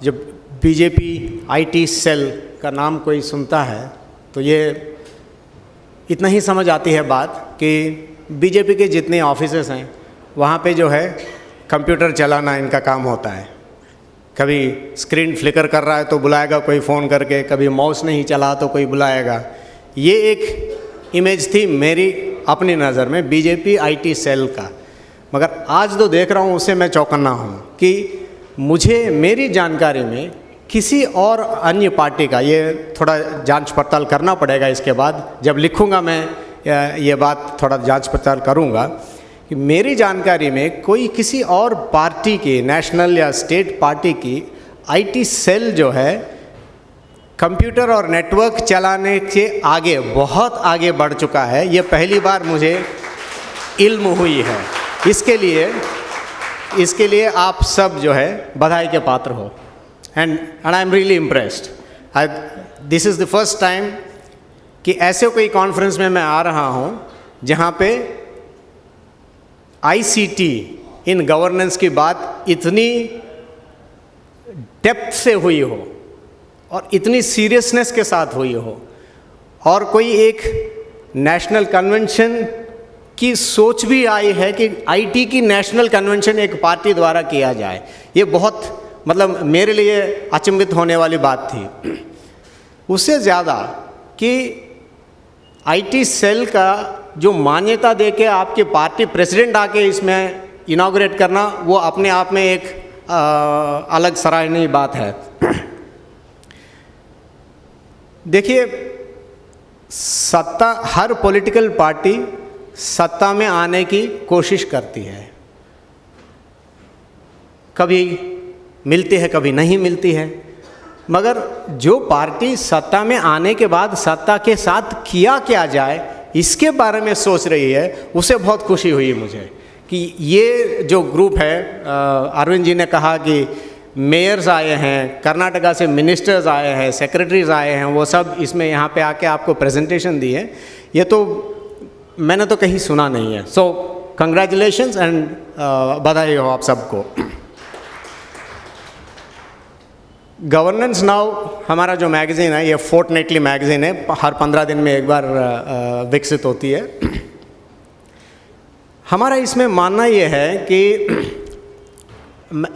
जब BJP IT cell का नाम कोई सुनता है तो ये इतना ही समझ आती है बात कि बीजेपी के जितने ऑफिसेस हैं वहाँ पे जो है कंप्यूटर चलाना इनका काम होता है। कभी स्क्रीन फ्लिकर कर रहा है तो बुलाएगा कोई फ़ोन करके, कभी माउस नहीं चला तो कोई बुलाएगा। ये एक इमेज थी मेरी अपनी नज़र में बीजेपी आईटी सेल का। मगर आज तो देख रहा हूँ उससे मैं चौंकना हूँ कि मुझे मेरी जानकारी में किसी और अन्य पार्टी का, ये थोड़ा जांच पड़ताल करना पड़ेगा इसके बाद, जब लिखूँगा मैं ये बात थोड़ा जांच पड़ताल करूँगा कि मेरी जानकारी में कोई किसी और पार्टी की, नेशनल या स्टेट पार्टी की आईटी सेल जो है कंप्यूटर और नेटवर्क चलाने के आगे, बहुत आगे बढ़ चुका है। ये पहली बार मुझे इल्म हुई है। इसके लिए आप सब जो है बधाई के पात्र हो। And I am really impressed. This is the first time कि ऐसे कोई कॉन्फ्रेंस में मैं आ रहा हूँ जहाँ पे आईसीटी इन गवर्नेंस की बात इतनी डेप्थ से हुई हो और इतनी सीरियसनेस के साथ हुई हो, और कोई एक नेशनल कन्वेंशन की सोच भी आई है कि आईटी की नेशनल कन्वेंशन एक पार्टी द्वारा किया जाए। ये बहुत मतलब मेरे लिए अचंभित होने वाली बात थी। उससे ज़्यादा कि आईटी सेल का जो मान्यता दे के आपके पार्टी प्रेसिडेंट आके इसमें इनॉग्रेट करना, वो अपने आप में एक अलग सराहनीय बात है। देखिए, सत्ता, हर पॉलिटिकल पार्टी सत्ता में आने की कोशिश करती है, कभी मिलती है कभी नहीं मिलती है। मगर जो पार्टी सत्ता में आने के बाद सत्ता के साथ किया क्या जाए इसके बारे में सोच रही है, उसे बहुत खुशी हुई मुझे कि ये जो ग्रुप है, अरविंद जी ने कहा कि मेयर्स आए हैं, कर्नाटका से मिनिस्टर्स आए हैं, सेक्रेटरीज आए हैं, वो सब इसमें यहाँ पे आके आपको प्रेजेंटेशन दी है, ये तो मैंने तो कहीं सुना नहीं है। सो कंग्रेचुलेशंस एंड बधाई हो आप सबको। गवर्नेंस नाउ हमारा जो मैगज़ीन है, ये फोर्टनाइटली मैगज़ीन है, हर 15 दिन में एक बार विकसित होती है। हमारा इसमें मानना ये है कि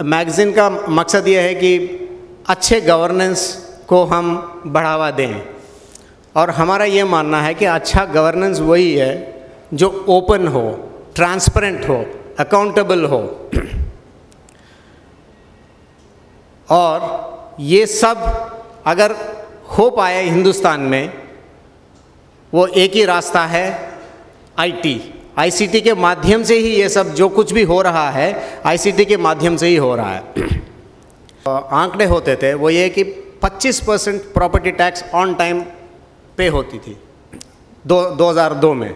मैगज़ीन का मकसद ये है कि अच्छे गवर्नेंस को हम बढ़ावा दें, और हमारा ये मानना है कि अच्छा गवर्नेंस वही है जो ओपन हो, ट्रांसपेरेंट हो, अकाउंटेबल हो। और ये सब अगर हो पाए हिंदुस्तान में, वो एक ही रास्ता है, आईसीटी के माध्यम से ही ये सब जो कुछ भी हो रहा है आईसीटी के माध्यम से ही हो रहा है। आंकड़े होते थे वो ये कि 25% प्रॉपर्टी टैक्स ऑन टाइम पे होती थी 2002 में।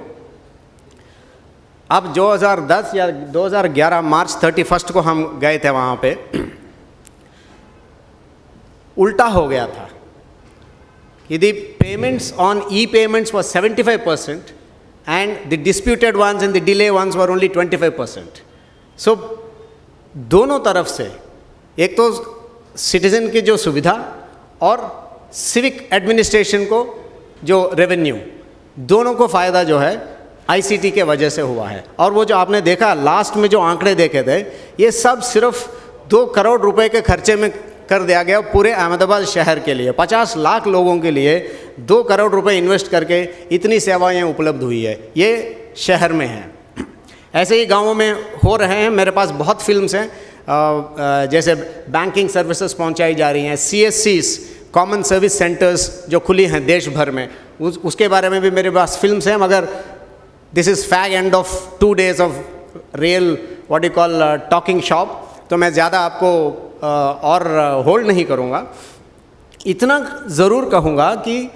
अब 2010 या 2011 मार्च 31 को हम गए थे वहाँ पे, उल्टा हो गया था। यदि payments on e payments was 75% and the disputed ones and the delay ones were only 25%। So दोनों तरफ से, एक तो सिटीजन की जो सुविधा और सिविक एडमिनिस्ट्रेशन को जो रेवेन्यू, दोनों को फ़ायदा जो है आईसीटी के वजह से हुआ है। और वो जो आपने देखा लास्ट में जो आंकड़े देखे थे, ये सब सिर्फ 2 करोड़ रुपए के खर्चे में कर दिया गया पूरे अहमदाबाद शहर के लिए। 50 लाख लोगों के लिए 2 करोड़ रुपए इन्वेस्ट करके इतनी सेवाएं उपलब्ध हुई है। ये शहर में है, ऐसे ही गांवों में हो रहे हैं। मेरे पास बहुत फिल्म्स हैं, जैसे बैंकिंग सर्विसेज पहुंचाई जा रही हैं, CSCs कॉमन सर्विस सेंटर्स जो खुली हैं देश भर में, उसके बारे में भी मेरे पास फिल्म्स हैं। मगर this is fag end of 2 days of real what you call talking shop, तो मैं ज़्यादा आपको और होल्ड नहीं करूँगा। इतना ज़रूर कहूँगा कि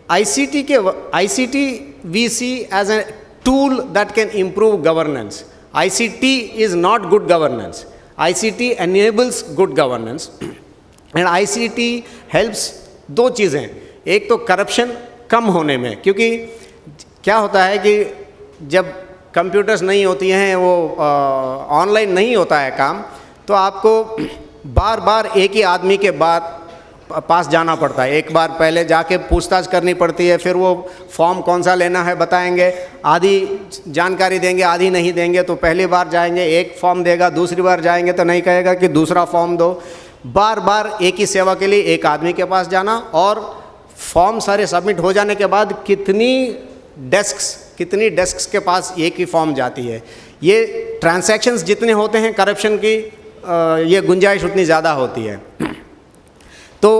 ICT we see as a tool that can improve governance. ICT is not good governance, ICT enables good governance and ICT helps 2 चीज़ें। एक तो करप्शन कम होने में, क्योंकि क्या होता है कि जब कंप्यूटर्स नहीं होती हैं, वो ऑनलाइन नहीं होता है काम, तो आपको बार बार एक ही आदमी के पास जाना पड़ता है। एक बार पहले जाके पूछताछ करनी पड़ती है, फिर वो फॉर्म कौन सा लेना है बताएंगे, आधी जानकारी देंगे आधी नहीं देंगे। तो पहली बार जाएंगे एक फॉर्म देगा, दूसरी बार जाएंगे तो नहीं कहेगा कि दूसरा फॉर्म दो। बार बार एक ही सेवा के लिए एक आदमी के पास जाना, और फॉर्म सारे सबमिट हो जाने के बाद कितनी डेस्क्स के पास एक ही फॉर्म जाती है। ये ट्रांजैक्शंस जितने होते हैं करप्शन की ये गुंजाइश उतनी ज़्यादा होती है। तो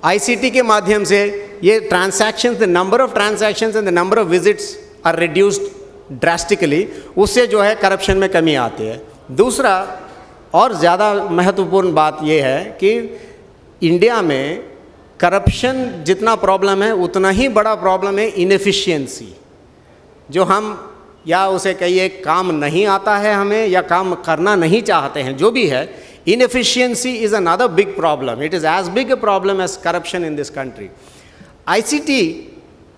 आईसीटी के माध्यम से ये transactions, the number of transactions and the number of visits are reduced drastically, उससे जो है करप्शन में कमी आती है। दूसरा और ज़्यादा महत्वपूर्ण बात ये है कि इंडिया में करप्शन जितना प्रॉब्लम है उतना ही बड़ा प्रॉब्लम है इनएफिशिएंसी। जो हम या उसे कहिए काम नहीं आता है हमें, या काम करना नहीं चाहते हैं, जो भी है, inefficiency is another big problem. It is as big a problem as corruption in this country. ICT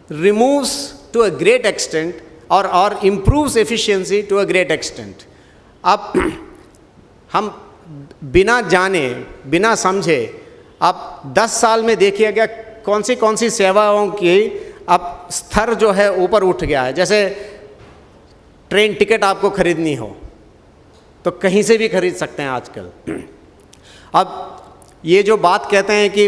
removes to a great extent or improves efficiency to a great extent. अब हम बिना जाने बिना समझे आप 10 साल में देखिएगा कौन सी सेवाओं की अब स्तर जो है ऊपर उठ गया है। जैसे ट्रेन टिकट आपको खरीदनी हो तो कहीं से भी खरीद सकते हैं आजकल। अब ये जो बात कहते हैं कि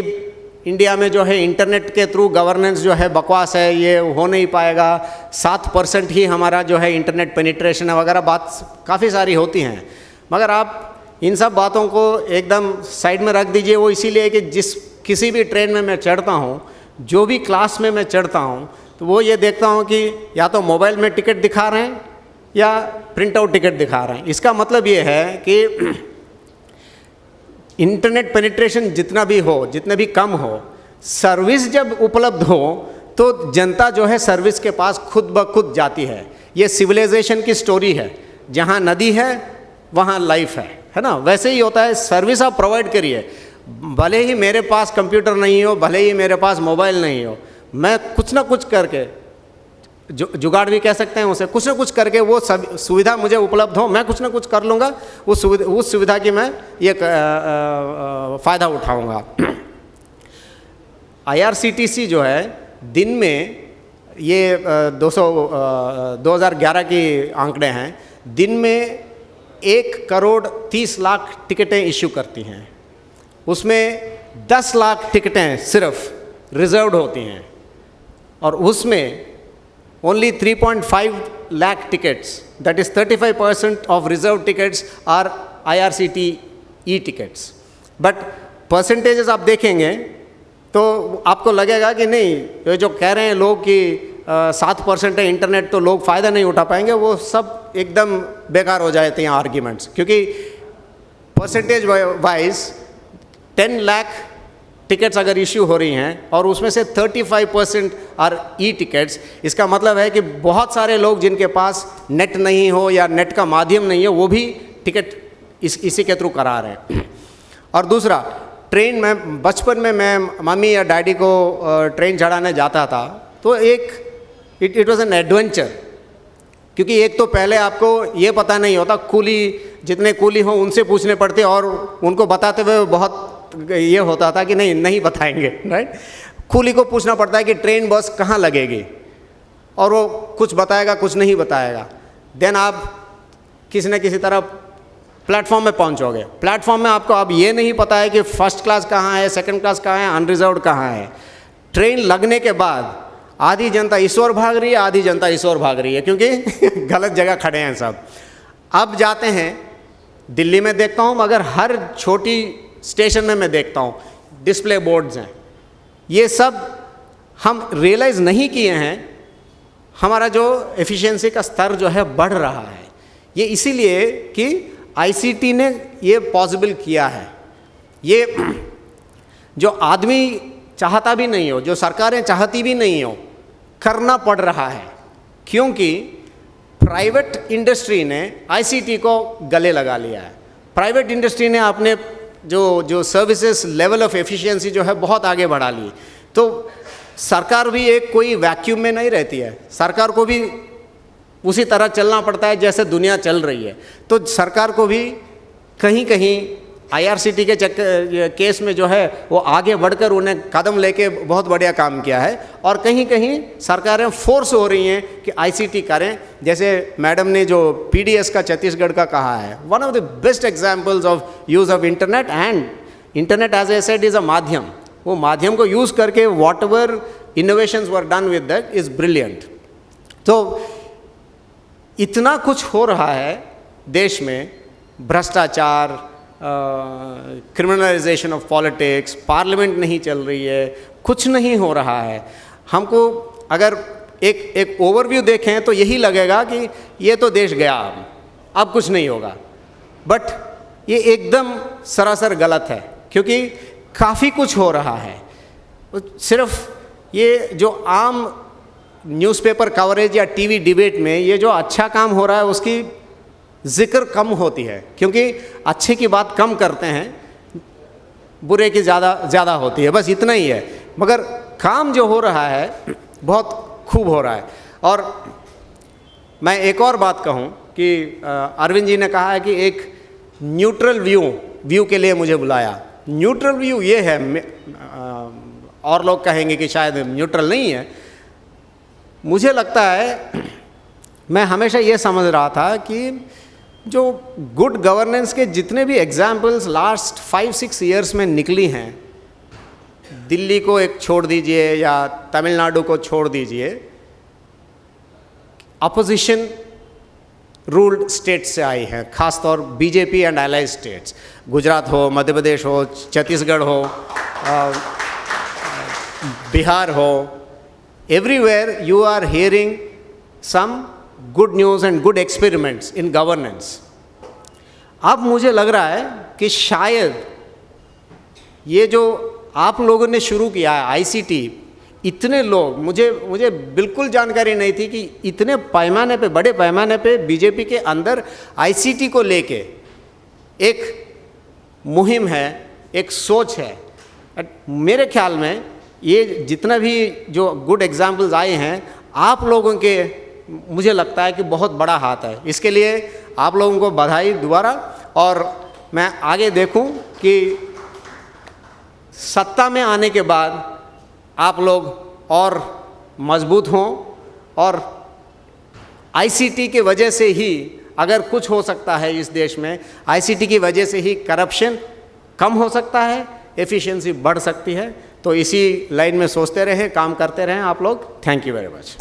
इंडिया में जो है इंटरनेट के थ्रू गवर्नेंस जो है बकवास है, ये हो नहीं पाएगा, 7% ही हमारा जो है इंटरनेट पेनिट्रेशन है वगैरह, बात काफ़ी सारी होती हैं। मगर आप इन सब बातों को एकदम साइड में रख दीजिए। वो इसीलिए कि किसी भी ट्रेन में मैं चढ़ता हूँ, जो भी क्लास में मैं चढ़ता हूँ, तो वो ये देखता हूँ कि या तो मोबाइल में टिकट दिखा रहे हैं या प्रिंट आउट टिकट दिखा रहे हैं। इसका मतलब ये है कि इंटरनेट पेनिट्रेशन जितना भी हो, जितने भी कम हो, सर्विस जब उपलब्ध हो तो जनता जो है सर्विस के पास खुद ब खुद जाती है। ये सिविलाइजेशन की स्टोरी है, जहाँ नदी है वहाँ लाइफ है ना। वैसे ही होता है, सर्विस आप प्रोवाइड करिए। भले ही मेरे पास कंप्यूटर नहीं हो, भले ही मेरे पास मोबाइल नहीं हो, मैं कुछ ना कुछ करके, जुगाड़ भी कह सकते हैं उसे, कुछ ना कुछ करके वो सब सुविधा मुझे उपलब्ध हो, मैं कुछ ना कुछ कर लूँगा, उस सुविधा की मैं ये फ़ायदा उठाऊँगा। IRCTC जो है दिन में, ये 2011 की आंकड़े हैं, दिन में 1,30,00,000 टिकटें इश्यू करती हैं। उसमें 10 लाख टिकटें सिर्फ रिजर्व्ड होती हैं, और उसमें only 3.5 lakh tickets, that is 35% of reserved tickets are IRCTE tickets. But percentages आप देखेंगे तो आपको लगेगा कि नहीं, ये जो कह रहे हैं लोग कि 7% है इंटरनेट तो लोग फ़ायदा नहीं उठा पाएंगे, वो सब एकदम बेकार हो जाते हैं आर्ग्यूमेंट्स। क्योंकि परसेंटेज वाइज 10 लाख टिकट्स अगर इश्यू हो रही हैं और उसमें से 35% आर ई टिकट्स, इसका मतलब है कि बहुत सारे लोग जिनके पास नेट नहीं हो या नेट का माध्यम नहीं है, वो भी टिकट इसी के थ्रू करा रहे हैं। और दूसरा, ट्रेन में बचपन में मैं मम्मी या डैडी को ट्रेन चढ़ाने जाता था, तो इट वॉज एन एडवेंचर। क्योंकि एक तो पहले आपको ये पता नहीं होता, जितने कूली हों उनसे पूछने पड़ते, और उनको बताते हुए बहुत ये होता था कि नहीं बताएंगे, राइट। कूली को पूछना पड़ता है कि ट्रेन बस कहाँ लगेगी, और वो कुछ बताएगा कुछ नहीं बताएगा। देन आप किसी न किसी तरह प्लेटफॉर्म में पहुंचोगे। प्लेटफॉर्म में आपको अब ये नहीं पता है कि फर्स्ट क्लास कहाँ है, सेकंड क्लास कहाँ है, अनरिजर्व्ड कहाँ है। ट्रेन लगने के बाद आधी जनता इस ओर भाग रही है, आधी जनता इस ओर भाग रही है, क्योंकि गलत जगह खड़े हैं सब। अब जाते हैं, दिल्ली में देखता हूँ, मगर हर छोटी स्टेशन में मैं देखता हूँ डिस्प्ले बोर्ड्स हैं। ये सब हम रियलाइज़ नहीं किए हैं, हमारा जो एफिशिएंसी का स्तर जो है बढ़ रहा है। ये इसीलिए कि आईसीटी ने ये पॉसिबल किया है। ये जो आदमी चाहता भी नहीं हो, जो सरकारें चाहती भी नहीं हो, करना पड़ रहा है, क्योंकि प्राइवेट इंडस्ट्री ने आईसीटी को गले लगा लिया है। प्राइवेट इंडस्ट्री ने अपने जो सर्विसेज लेवल ऑफ एफिशिएंसी जो है बहुत आगे बढ़ा ली। तो सरकार भी एक कोई वैक्यूम में नहीं रहती है, सरकार को भी उसी तरह चलना पड़ता है जैसे दुनिया चल रही है। तो सरकार को भी कहीं कहीं IRCT के केस में जो है वो आगे बढ़कर उन्हें कदम लेके बहुत बढ़िया काम किया है, और कहीं कहीं सरकारें फोर्स हो रही हैं कि ICT करें। जैसे मैडम ने जो PDS का छत्तीसगढ़ का कहा है, one of the best examples of use of internet, and internet as a said is a माध्यम। वो माध्यम को यूज़ करके whatever innovations were done with that is brilliant. तो इतना कुछ हो रहा है देश में, भ्रष्टाचार, क्रिमिनलाइजेशन ऑफ पॉलिटिक्स, पार्लियामेंट नहीं चल रही है, कुछ नहीं हो रहा है। हमको अगर एक ओवरव्यू देखें तो यही लगेगा कि ये तो देश गया, अब कुछ नहीं होगा। बट ये एकदम सरासर गलत है, क्योंकि काफ़ी कुछ हो रहा है। सिर्फ ये जो आम न्यूज़पेपर कवरेज या टीवी डिबेट में ये जो अच्छा काम हो रहा है उसकी जिक्र कम होती है, क्योंकि अच्छे की बात कम करते हैं, बुरे की ज़्यादा होती है, बस इतना ही है। मगर काम जो हो रहा है बहुत खूब हो रहा है। और मैं एक और बात कहूँ कि अरविंद जी ने कहा है कि एक न्यूट्रल व्यू के लिए मुझे बुलाया। न्यूट्रल व्यू ये है, और लोग कहेंगे कि शायद न्यूट्रल नहीं है। मुझे लगता है, मैं हमेशा ये समझ रहा था कि जो गुड गवर्नेंस के जितने भी एग्जाम्पल्स लास्ट 5-6 ईयर्स में निकली हैं, दिल्ली को एक छोड़ दीजिए या तमिलनाडु को छोड़ दीजिए, अपोजिशन रूल्ड स्टेट से आई हैं, खासतौर BJP and allied states, Gujarat हो, मध्य प्रदेश हो, छत्तीसगढ़ हो, बिहार हो, everywhere you are hearing some good news and good experiments in governance. अब मुझे लग रहा है कि शायद ये जो आप लोगों ने शुरू किया है ICT, इतने लोग, मुझे बिल्कुल जानकारी नहीं थी कि इतने पैमाने पे, बड़े पैमाने पे बीजेपी के अंदर ICT को लेके एक मुहिम है, एक सोच है। मेरे ख्याल में ये जितना भी जो गुड एग्जाम्पल्स आए हैं, आप लोगों के, मुझे लगता है कि बहुत बड़ा हाथ है। इसके लिए आप लोगों को बधाई दोबारा, और मैं आगे देखूं कि सत्ता में आने के बाद आप लोग और मजबूत हों, और ICT की वजह से ही अगर कुछ हो सकता है इस देश में, ICT की वजह से ही करप्शन कम हो सकता है, एफिशिएंसी बढ़ सकती है। तो इसी लाइन में सोचते रहें, काम करते रहें आप लोग। Thank you very much.